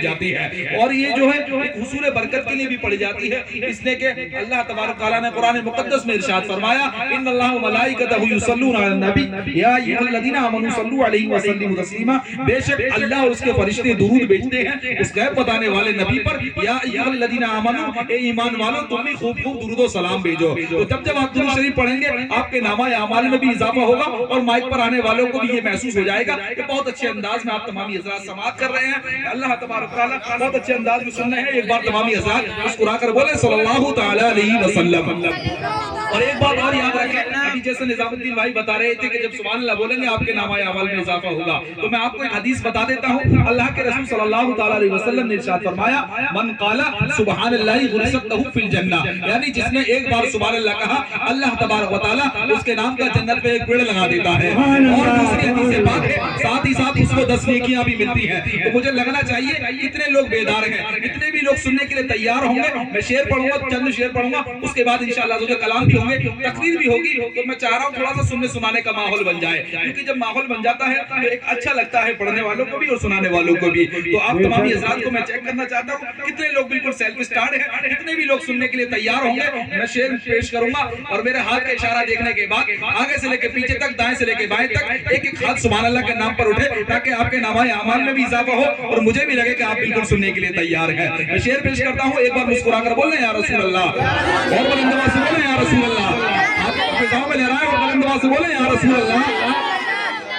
جاتی ہے، اور یہ جو ہے حصول برکت کے لیے بھی پڑھی جاتی ہے، اس لیے کہ اللہ تبارک تعالیٰ نے قرآن مقدس میں ارشاد فرمایا ان اللہ و ملائکتہ یصلون علی النبی یا ایھا الذین آمنوا صلوا علیہ وسلموا تسلیما، بے شک اللہ اور اس کے فرشتے درود بھیجتے ہیں اس غیب بتانے والے نبی پر، یا ایھا الذین آمنوا اے ایمان والو تم بھی خوب خوب درود و سلام بھیجو۔ تو جب آپ درود شریف پڑھیں گے آپ کے نامہ اعمال میں بھی اضافہ ہوگا، اور مائک پر آنے والوں کو بھی یہ محسوس ہو جائے گا کہ بہت اچھے انداز میں آپ تمامی حضرات سماعت کر رہے ہیں۔ اللہ تبارک تعالیٰ بہت اچھے انداز میں سن رہے ہیں، ایک بار تمامی حضرات مسکرا کر بولیں صلی اللہ تعالی علیہ وسلم۔ اور ایک بات اور یاد رکھیں، ابھی جیسے نظام الدین بھائی بتا رہے تھے کہ جب سبحان اللہ بولیں گے آپ کے نامہ اعمال میں اضافہ ہوگا، تو میں آپ کو ایک حدیث بتا دیتا ہوں۔ اللہ کے رسول صلی اللہ تعالی علیہ وسلم نے ارشاد فرمایا من قال سبحان اللہ غرست له فی الجنہ، یعنی جس نے ایک بار سبحان اللہ کہا اللہ تبارک و تعالی اس کے نام کا جنت پہ ایک پیڑ لگا دیتا ہے، اور دوسری حدیث پاک ہے ساتھ ہی ساتھ اس کو 10 نیکیاں بھی ملتی ہیں۔ تو مجھے لگنا چاہیے اتنے لوگ بیدار ہیں، اتنے بھی لوگ سننے کے لیے تیار ہوں گے۔ میں شعر پڑھوں گا، چند شعر پڑھوں گا، اس کے بعد انشاءاللہ کلام بھی ہوں گے، تقریر بھی ہوگی۔ تو میں چاہ رہا ہوں تھوڑا سا سننے سنانے کا ماحول بن جائے، کیونکہ جب ماحول بن جاتا ہے تو ایک اچھا لگتا ہے پڑھنے والوں کو بھی اور سنانے والوں کو بھی۔ تو آپ تمامی حضرات کو میں چیک کرنا چاہتا ہوں کتنے لوگ بالکل سیلف اسٹارٹ ہیں، کتنے بھی لوگ سننے کے لیے تیار ہوں گے۔ میں شعر پیش کروں گا اور میرے ہاتھ کا اشارہ دیکھنے کے بعد آگے سے لے کے پیچھے تک، دائیں سے لے کے بائیں تک ایک ایک ہاتھ سبحان اللہ کے نام پر اٹھے، تاکہ آپ کے نامہ اعمال میں بھی اضافہ ہو اور مجھے بھی لگے کہ آپ بالکل سننے کے لیے تیار ہیں۔ میں شعر پیش کرتا ہوں، ایک بار مسکرا کر بولیں یا رسول اللہ، اور بلند آواز سے بولیں یا رسول اللہ، آپ فضاؤں میں لہرائیں اور بلند آواز سے بولیں یا رسول اللہ۔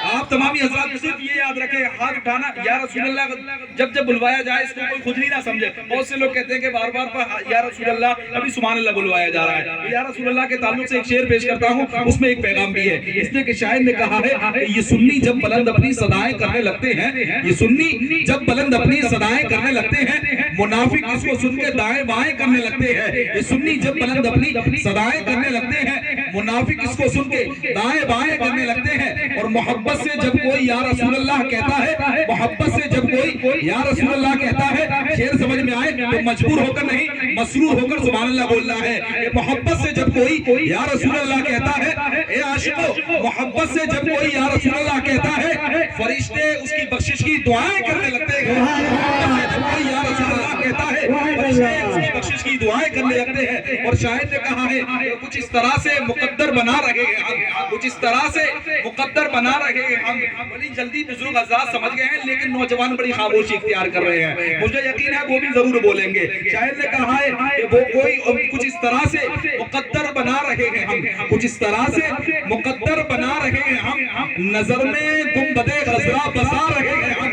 آپ تمامی حضرات صرف یہ یاد رکھیں ہاتھ اٹھانا یا رسول اللہ جب جب بلوایا جائے اس کو کوئی خجلی نہ سمجھے۔ بہت سے لوگ کہتے ہیں کہ بار بار یا رسول اللہ ابھی سبحان اللہ بلوایا جا رہا ہے۔ یا رسول اللہ کے تعلق سے ایک شعر پیش کرتا ہوں، اس میں ایک پیغام بھی ہے، اس لیے کہ شاعر نے کہا ہے کہ یہ سنی جب بلند اپنی صدائیں کرنے لگتے ہیں، یہ سنی جب بلند اپنی صدائیں کرنے لگتے ہیں منافق اس کو سن کے دائیں بائیں کرنے لگتے ہیں۔ یہ سنی جب بلند اپنی صدائیں کرنے لگتے ہیں منافق اس کو سن کے دائیں بائیں کرنے لگتے ہیں، اور محبت سے جب کوئی یا رسول اللہ کہتا ہے، محبت سے جب کوئی یا رسول اللہ کہتا ہے، شعر سمجھ میں آئے تو مجبور ہو کر نہیں مسرور ہو کر سبحان اللہ بولنا ہے۔ محبت سے جب کوئی یا رسول اللہ کہتا ہے، اے عاشقو محبت سے جب کوئی یا رسول اللہ کہتا ہے فرشتے اس کی بخشش کی دعائیں کرنے لگتے ہیں۔ محبت سے جب کوئی یا رسول اللہ کہتا ہے فرشتے اس کی بخشش کی دعائیں کرنے لگتے ہیں۔ اور شاعر نے کہا ہے کچھ اس طرح سے مقدر بنا رہے ہیں ہم، کچھ اس طرح سے مقدر بنا رہے ہیں ہم۔ بڑی جلدی بزرگ حضرات سمجھ گئے ہیں، لیکن نوجوان بڑی خاموشی اختیار کر رہے ہیں، مجھے یقین ہے وہ بھی ضرور بولیں گے۔ شاعر نے کہا ہے کہ وہ کوئی کچھ اس طرح سے مقدر بنا رہے ہیں ہم، کچھ اس طرح سے مقدر بنا رہے ہیں ہم، نظر میں گنبد خضرا بسا رہے ہیں ہم۔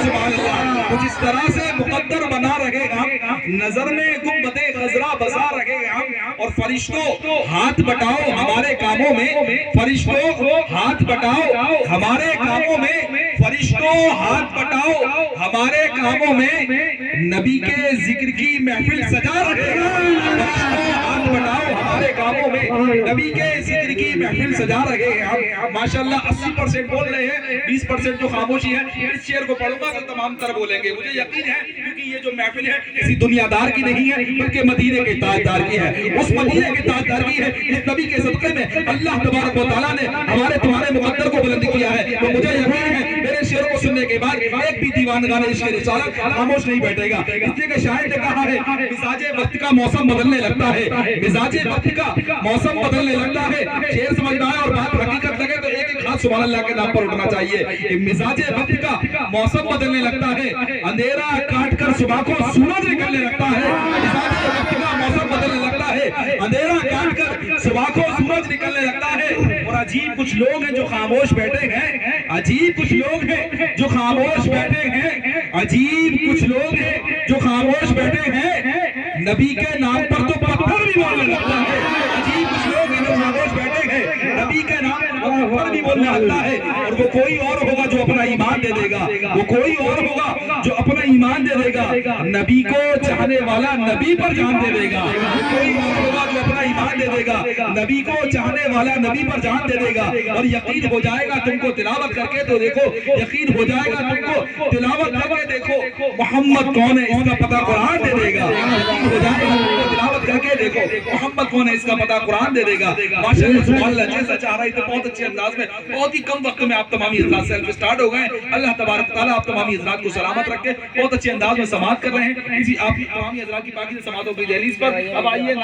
سبحان اللہ، کچھ اس طرح سے مقدر بنا رہے ہیں ہم، نظر میں گنبد خضرا بسا رہے ہیں ہم۔ اور فرشتوں ہاتھ بٹاؤ ہمارے کاموں میں، فرشتوں ہاتھ بٹاؤ ہمارے کاموں میں، فرشتوں ہاتھ بٹاؤ ہمارے کاموں میں، نبی کے ذکر کی محفل سجا رہے ہیں۔ فرشتوں ہاتھ بٹاؤ ہمارے کاموں میں، نبی کے ذکر کی محفل سجا رہے ہیں ہم۔ ماشاءاللہ 80% بول رہے ہیں، 20% جو خاموشی ہے۔ اس شعر کو پڑھوں گا تو تمام تر بولیں گے، مجھے یقین ہے، کیونکہ یہ جو محفل ہے کسی دنیا دار کی نہیں ہے بلکہ مدینے کے تاجدار کی ہے۔ اس مدینے کے تاجدار کی ہے، اس نبی کے صدقے میں اللہ تبارک و تعالیٰ نے ہمارے تمہارے مقدر کو بلند کیا ہے۔ تو مجھے یقین ہے میرے شعر کو سننے کے بعد ایک بھی دیوانگان عشق رسالت خاموش نہیں بیٹھے گا، اس لیے کہ شاعر نے کہا ہے مزاج وقت کا موسم بدلنے لگتا ہے، مزاج وقت کا موسم بدلنے لگتا ہے۔ شعر سمجھ میں آئے اور بات حقیقت لگے تو ایک ایک ہاتھ سبحان اللہ کے نام پر اٹھنا چاہیے کہ مزاج وقت کا موسم بدلنے لگتا ہے، اندھیرا کاٹ کر صبح کو سورج نکلنے لگتا ہے۔ مزاج وقت کا موسم بدلنے لگتا ہے، اندھیرا کاٹ کر صبح کو سورج نکلنے لگتا ہے۔ اور عجیب کچھ لوگ ہیں جو خاموش بیٹھے ہیں، عجیب کچھ لوگ ہیں جو خاموش بیٹھے ہیں، عجیب کچھ لوگ ہیں جو خاموش بیٹھے ہیں، نبی کے نام پر تو پتھر بھی بولنے لگتا ہے۔ عجیب کچھ لوگ ہیں جو خاموش بیٹھے ہیں، نبی کے نام پر پتھر بھی بولنے لگتا ہے۔ اور وہ کوئی اور ہوگا جو اپنا ایمان دے دے گا، وہ کوئی اور ہوگا جو اپنا ایمان دے دے گا، نبی کو چاہنے والا نبی پر جان دے دے گا۔ کوئی اور ہوگا جو اپنا ایمان دے دے گا، نبی کو چاہنے والا نبی پر جان دے دے گا۔ اور یقین ہو جائے گا تم کو تلاوت کر کے تو دیکھو، یقین ہو جائے گا تم کو تلاوت کر کے دیکھو محمد کون ہے اس کا پتہ قرآن دے دے گا۔ یقین ہو جائے گا تم کو تلاوت کر کے دیکھو محمد کون ہے اس کا پتہ قرآن دے دے گا. ماشاءاللہ سبحان اللہ جیسا چاہ رہے تھے بہت اچھے انداز میں بہت ہی کم وقت میں آپ تمامی حضرات سیلف سٹارٹ ہو گئے. اللہ تبارک تعالیٰ آپ تمامی حضرات کو سلامت رکھے. بہت اچھے انداز میں سماعت کر رہے ہیں. آپ تمامی حضرات کی پاکیزہ سماعتوں کی دہلیز پر اب آئیے